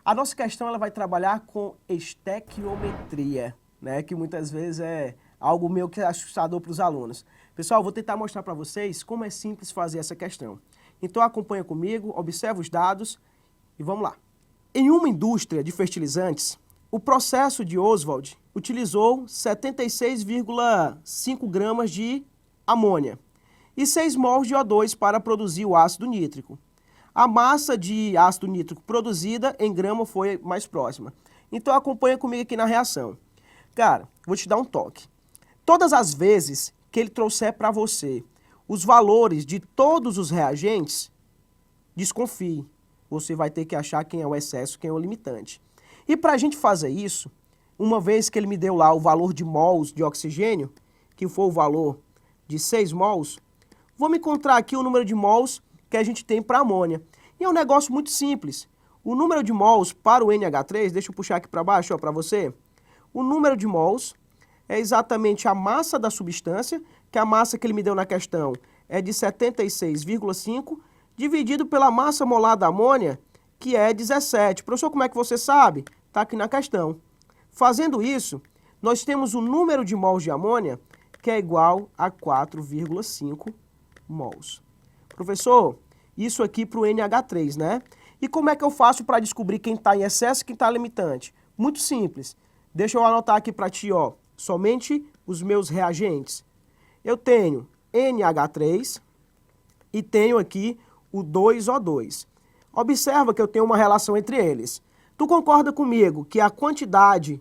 A nossa questão ela vai trabalhar com estequiometria, né? Que muitas vezes é algo meio que assustador para os alunos. Pessoal, vou tentar mostrar para vocês como é simples fazer essa questão. Então acompanha comigo, observa os dados e vamos lá. Em uma indústria de fertilizantes, o processo de Oswald utilizou 76,5 gramas de amônia e 6 mols de O2 para produzir o ácido nítrico. A massa de ácido nítrico produzida em grama foi mais próxima. Então acompanha comigo aqui na reação. Cara, vou te dar um toque. Todas as vezes que ele trouxer para você os valores de todos os reagentes, desconfie. Você vai ter que achar quem é o excesso, quem é o limitante. E para a gente fazer isso, uma vez que ele me deu lá o valor de mols de oxigênio, que foi o valor de 6 mols, vamos encontrar aqui o número de mols que a gente tem para amônia. E é um negócio muito simples. O número de mols para o NH3, deixa eu puxar aqui para baixo para você. O número de mols é exatamente a massa da substância, que a massa que ele me deu na questão é de 76,5, dividido pela massa molar da amônia, que é 17. Professor, como é que você sabe? Está aqui na questão. Fazendo isso, nós temos o número de mols de amônia, que é igual a 4,5 mols. Professor, isso aqui para o NH3, né? E como é que eu faço para descobrir quem está em excesso e quem está limitante? Muito simples. Deixa eu anotar aqui para ti, ó, somente os meus reagentes. Eu tenho NH3 e tenho aqui o 2O2. Observa que eu tenho uma relação entre eles. Tu concorda comigo que a quantidade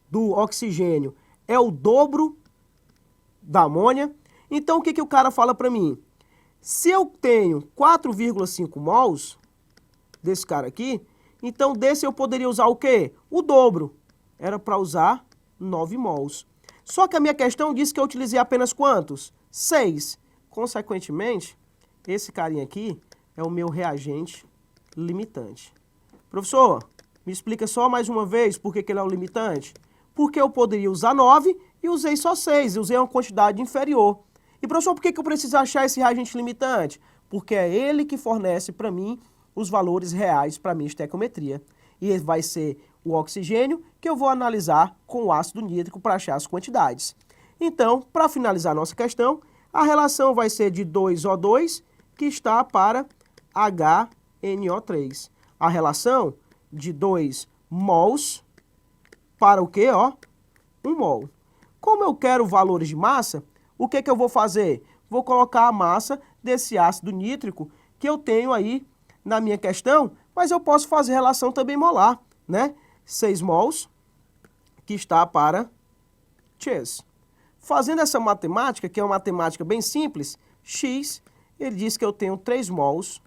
do oxigênio é o dobro da amônia? Então o que o cara fala para mim? Se eu tenho 4,5 mols desse cara aqui, então desse eu poderia usar o quê? O dobro. Era para usar 9 mols. Só que a minha questão disse que eu utilizei apenas quantos? 6. Consequentemente, esse carinha aqui é o meu reagente limitante. Professor, me explica só mais uma vez por que ele é o limitante? Porque eu poderia usar 9 e usei só 6, usei uma quantidade inferior. E professor, por que eu preciso achar esse reagente limitante? Porque é ele que fornece para mim os valores reais para a minha estequiometria. E vai ser o oxigênio que eu vou analisar com o ácido nítrico para achar as quantidades. Então, para finalizar a nossa questão, a relação vai ser de 2O2, que está para HNO3. A relação de 2 mols para o quê? Ó, 1 mol. Como eu quero valores de massa, o que eu vou fazer? Vou colocar a massa desse ácido nítrico que eu tenho aí na minha questão, mas eu posso fazer relação também molar, né? 6 mols, que está para X. Fazendo essa matemática, que é uma matemática bem simples, X, ele diz que eu tenho 3 mols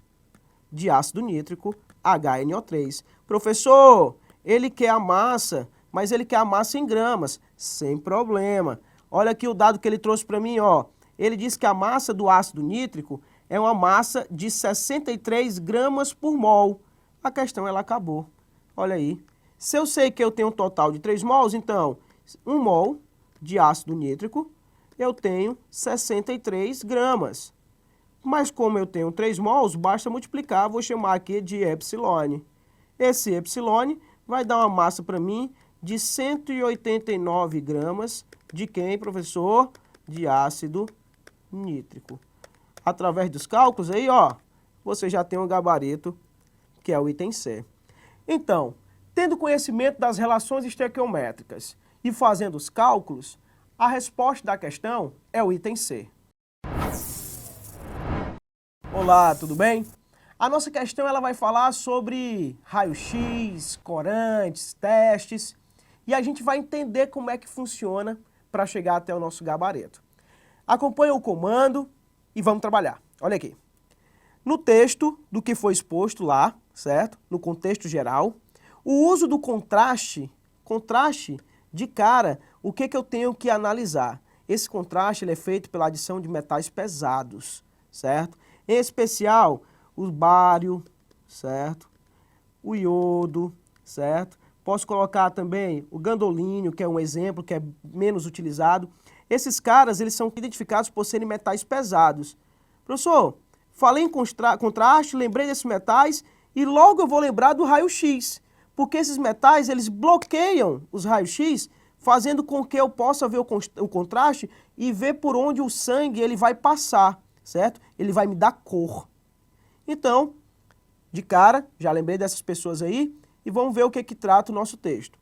de ácido nítrico HNO3. Professor, ele quer a massa, mas ele quer a massa em gramas. Sem problema. Olha aqui o dado que ele trouxe para mim, ó. Ele diz que a massa do ácido nítrico é uma massa de 63 gramas por mol. A questão, ela acabou. Olha aí. Se eu sei que eu tenho um total de 3 mols, então, 1 mol de ácido nítrico, eu tenho 63 gramas. Mas como eu tenho 3 mols, basta multiplicar, vou chamar aqui de epsilon. Esse epsilon vai dar uma massa para mim de 189 gramas de quem, professor? De ácido nítrico. Através dos cálculos aí, ó, você já tem um gabarito, que é o item C. Então, tendo conhecimento das relações estequiométricas e fazendo os cálculos, a resposta da questão é o item C. Olá, tudo bem? A nossa questão ela vai falar sobre raio-x, corantes, testes, e a gente vai entender como é que funciona para chegar até o nosso gabarito. Acompanha o comando e vamos trabalhar. Olha aqui. No texto do que foi exposto lá, certo? No contexto geral, o uso do contraste de cara, o que eu tenho que analisar? Esse contraste ele é feito pela adição de metais pesados, certo? Em especial, o bário, certo? O iodo, certo? Posso colocar também o gandolínio, que é um exemplo, que é menos utilizado. Esses caras, eles são identificados por serem metais pesados. Professor, falei em contraste, lembrei desses metais e logo eu vou lembrar do raio-x, porque esses metais, eles bloqueiam os raios-x, fazendo com que eu possa ver o contraste e ver por onde o sangue ele vai passar, certo? Ele vai me dar cor. Então, de cara, já lembrei dessas pessoas aí, e vamos ver o que trata o nosso texto.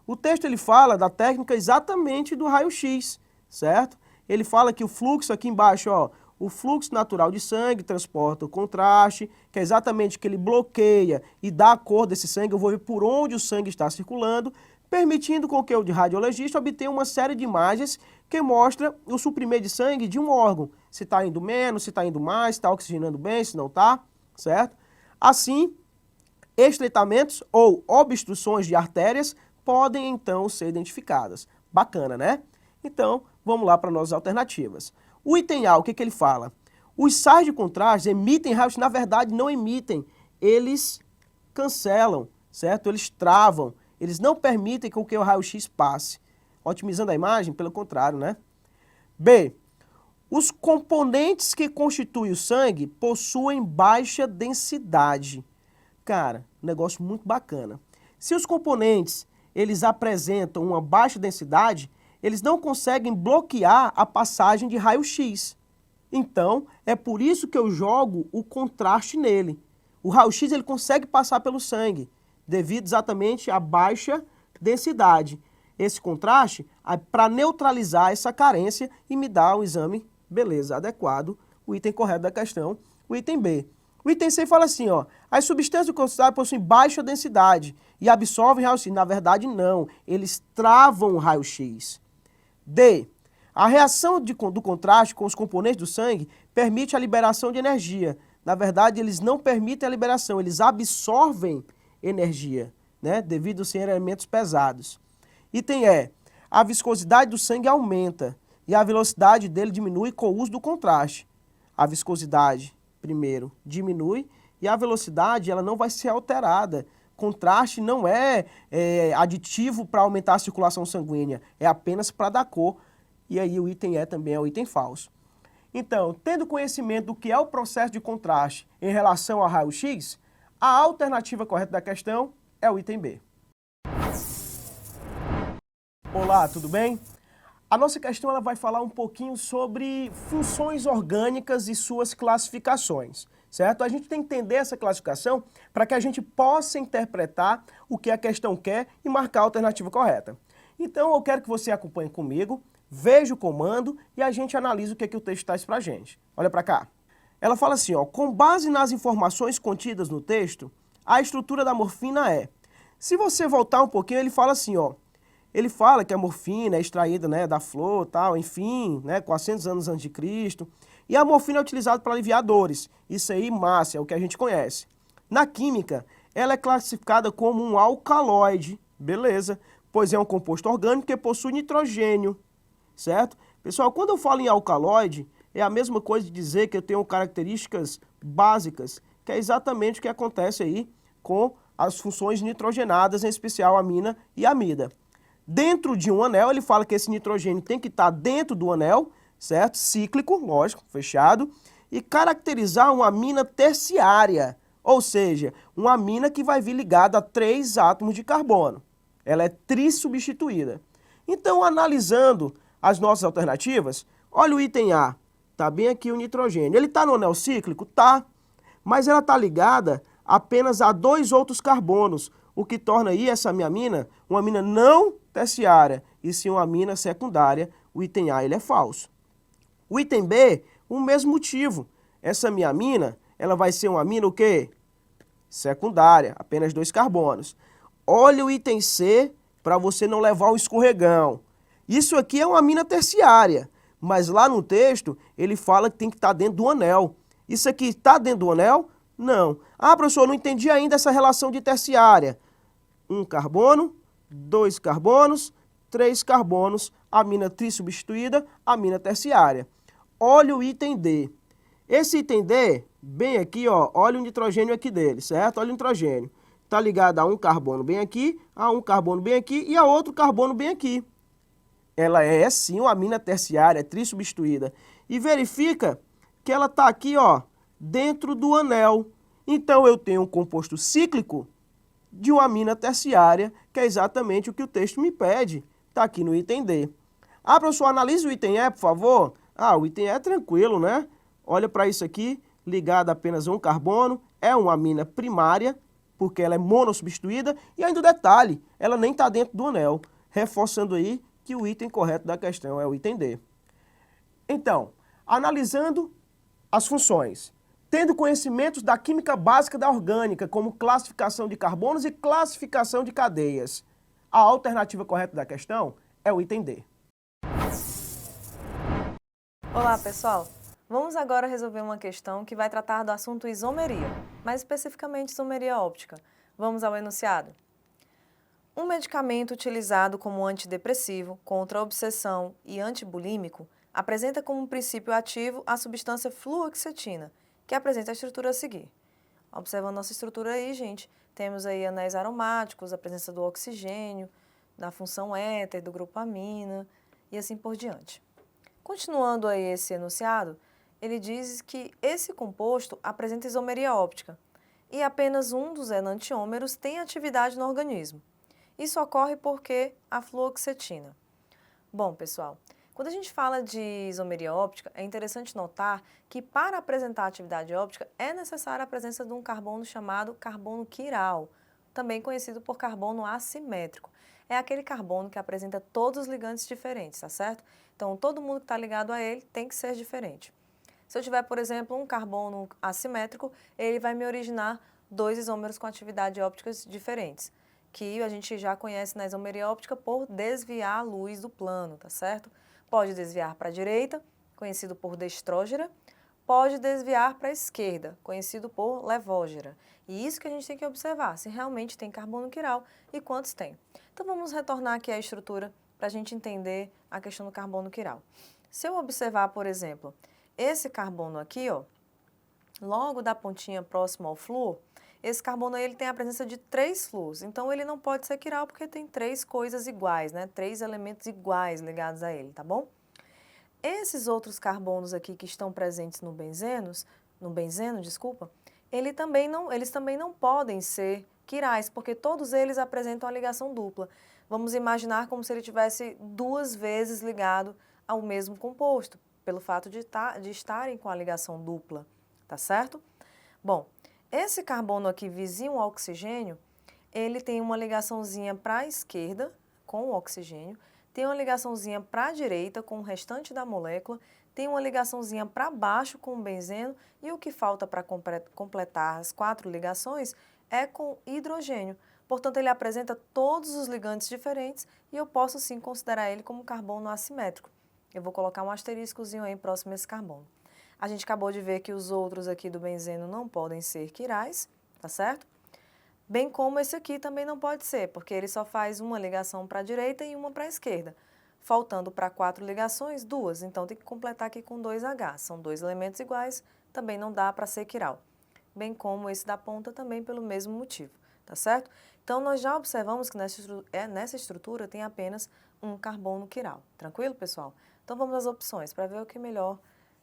O texto ele fala da técnica exatamente do raio-x, certo? Ele fala que o fluxo aqui embaixo, ó, o fluxo natural de sangue transporta o contraste, que é exatamente que ele bloqueia e dá a cor desse sangue, eu vou ver por onde o sangue está circulando, permitindo com que o radiologista obtenha uma série de imagens que mostra o suprimento de sangue de um órgão, se está indo menos, se está indo mais, se está oxigenando bem, se não está, certo? Assim, estreitamentos ou obstruções de artérias podem então ser identificadas. Bacana, né? Então, vamos lá para nossas alternativas. O item A, o que ele fala? Os sais de contraste emitem raios, na verdade não emitem, eles cancelam, certo? Eles travam, eles não permitem com que o raio-x passe. Otimizando a imagem, pelo contrário, né? B, os componentes que constituem o sangue possuem baixa densidade. Cara, um negócio muito bacana. Se os componentes, eles apresentam uma baixa densidade, eles não conseguem bloquear a passagem de raio-x. Então, é por isso que eu jogo o contraste nele. O raio-x ele consegue passar pelo sangue, devido exatamente à baixa densidade. Esse contraste é para neutralizar essa carência e me dar um exame, beleza, adequado, o item correto da questão, o item B. O item C fala assim, ó, as substâncias do contraste possuem baixa densidade e absorvem raio-x. Na verdade, não, eles travam o raio-x. D. A reação do contraste com os componentes do sangue permite a liberação de energia. Na verdade, eles não permitem a liberação, eles absorvem energia, né, devido a serem elementos pesados. Item E. A viscosidade do sangue aumenta e a velocidade dele diminui com o uso do contraste. A viscosidade, primeiro, diminui e a velocidade ela não vai ser alterada. Contraste não é aditivo para aumentar a circulação sanguínea, é apenas para dar cor. E aí o item E também é o item falso. Então, tendo conhecimento do que é o processo de contraste em relação ao raio-x, a alternativa correta da questão é o item B. Olá, tudo bem? A nossa questão ela vai falar um pouquinho sobre funções orgânicas e suas classificações, certo? A gente tem que entender essa classificação para que a gente possa interpretar o que a questão quer e marcar a alternativa correta. Então eu quero que você acompanhe comigo, veja o comando e a gente analisa o que o texto traz para a gente. Olha para cá. Ela fala assim, ó, com base nas informações contidas no texto, a estrutura da morfina é... Se você voltar um pouquinho, ele fala assim, ó, ele fala que a morfina é extraída, né, da flor, tal, enfim, né, 400 anos antes de Cristo. E a morfina é utilizada para aliviar dores. Isso aí, massa, é o que a gente conhece. Na química, ela é classificada como um alcaloide, beleza, pois é um composto orgânico que possui nitrogênio, certo? Pessoal, quando eu falo em alcaloide, é a mesma coisa de dizer que eu tenho características básicas, que é exatamente o que acontece aí com as funções nitrogenadas, em especial amina e amida. Dentro de um anel, ele fala que esse nitrogênio tem que estar dentro do anel, certo? Cíclico, lógico, fechado, e caracterizar uma amina terciária, ou seja, uma amina que vai vir ligada a 3 átomos de carbono. Ela é trissubstituída. Então, analisando as nossas alternativas, olha o item A, tá bem aqui o nitrogênio. Ele está no anel cíclico? Tá, mas ela está ligada apenas a 2 outros carbonos, o que torna aí essa minha amina uma amina não terciária, e sim uma amina secundária. O item A ele é falso. O item B, o mesmo motivo. Essa minha amina, ela vai ser uma amina o quê? Secundária, apenas 2 carbonos. Olha o item C para você não levar um escorregão. Isso aqui é uma amina terciária, mas lá no texto ele fala que tem que estar dentro do anel. Isso aqui está dentro do anel? Não. Ah, professor, não entendi ainda essa relação de terciária. 1 carbono, 2 carbonos, 3 carbonos, amina trissubstituída, amina terciária. Olha o item D. Esse item D, bem aqui, ó, olha o nitrogênio aqui dele, certo? Olha o nitrogênio. está ligada a um carbono bem aqui, a um carbono bem aqui e a outro carbono bem aqui. Ela é sim uma amina terciária, é trissubstituída. E verifica que ela está aqui, ó, dentro do anel. Então eu tenho um composto cíclico de uma amina terciária, que é exatamente o que o texto me pede. Está aqui no item D. Ah, professor, analise o item E, por favor. Ah, o item E é tranquilo, né? Olha para isso aqui, ligada apenas a um carbono, é uma amina primária, porque ela é monossubstituída, e ainda o detalhe, ela nem está dentro do anel, reforçando aí que o item correto da questão é o item D. Então, analisando as funções, tendo conhecimentos da química básica da orgânica, como classificação de carbonos e classificação de cadeias, a alternativa correta da questão é o item D. Olá, pessoal! Vamos agora resolver uma questão que vai tratar do assunto isomeria, mais especificamente isomeria óptica. Vamos ao enunciado. Um medicamento utilizado como antidepressivo, contra a obsessão e antibulímico apresenta como princípio ativo a substância fluoxetina, que apresenta a estrutura a seguir. Observando nossa estrutura aí, gente, temos aí anéis aromáticos, a presença do oxigênio, da função éter, do grupo amina e assim por diante. Continuando aí esse enunciado, ele diz que esse composto apresenta isomeria óptica e apenas um dos enantiômeros tem atividade no organismo. Isso ocorre porque a fluoxetina. Bom, pessoal, quando a gente fala de isomeria óptica, é interessante notar que para apresentar atividade óptica é necessária a presença de um carbono chamado carbono quiral, também conhecido por carbono assimétrico. É aquele carbono que apresenta todos os ligantes diferentes, tá certo? Então, todo mundo que está ligado a ele tem que ser diferente. Se eu tiver, por exemplo, um carbono assimétrico, ele vai me originar dois isômeros com atividades ópticas diferentes, que a gente já conhece na isomeria óptica por desviar a luz do plano, tá certo? Pode desviar para a direita, conhecido por destrógera, pode desviar para a esquerda, conhecido por levógera. E isso que a gente tem que observar, se realmente tem carbono quiral e quantos tem. Então vamos retornar aqui à estrutura para a gente entender a questão do carbono quiral. Se eu observar, por exemplo, esse carbono aqui, ó, logo da pontinha próxima ao flúor, esse carbono aí, ele tem a presença de 3 flúors, então ele não pode ser quiral porque tem 3 coisas iguais, né? 3 elementos iguais ligados a ele, tá bom? Esses outros carbonos aqui que estão presentes no benzeno, eles também não podem ser quirais, porque todos eles apresentam a ligação dupla. Vamos imaginar como se ele tivesse 2 vezes ligado ao mesmo composto, pelo fato de estarem com a ligação dupla, tá certo? Bom, esse carbono aqui vizinho ao oxigênio, ele tem uma ligaçãozinha para a esquerda com o oxigênio, tem uma ligaçãozinha para a direita com o restante da molécula, tem uma ligaçãozinha para baixo com o benzeno e o que falta para completar as 4 ligações é com hidrogênio. Portanto, ele apresenta todos os ligantes diferentes e eu posso sim considerar ele como carbono assimétrico. Eu vou colocar um asteriscozinho aí próximo a esse carbono. A gente acabou de ver que os outros aqui do benzeno não podem ser quirais, tá certo? Bem como esse aqui também não pode ser, porque ele só faz uma ligação para a direita e uma para a esquerda. Faltando para 4 ligações, 2. Então, tem que completar aqui com 2H. São 2 elementos iguais, também não dá para ser quiral. Bem como esse da ponta também pelo mesmo motivo, tá certo? Então, nós já observamos que nessa estrutura tem apenas um carbono quiral. Tranquilo, pessoal? Então, vamos às opções para ver o que melhor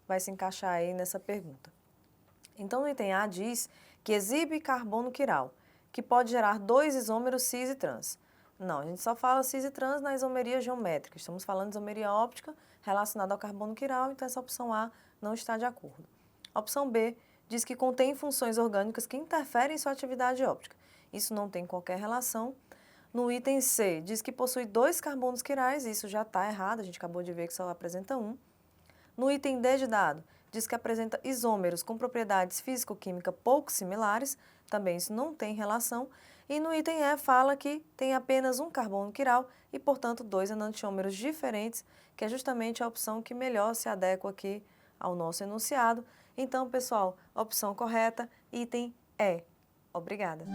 vai se encaixar aí nessa pergunta. Então, no item A diz que exibe carbono quiral, que pode gerar 2 isômeros cis e trans. Não, a gente só fala cis e trans na isomeria geométrica. Estamos falando de isomeria óptica relacionada ao carbono quiral, então essa opção A não está de acordo. A opção B diz que contém funções orgânicas que interferem em sua atividade óptica. Isso não tem qualquer relação. No item C, diz que possui 2 carbonos quirais, isso já está errado, a gente acabou de ver que só apresenta 1. No item D de dado, diz que apresenta isômeros com propriedades físico-químicas pouco similares, também isso não tem relação. E no item E fala que tem apenas um carbono quiral e, portanto, 2 enantiômeros diferentes, que é justamente a opção que melhor se adequa aqui ao nosso enunciado. Então, pessoal, a opção correta, item E. Obrigada.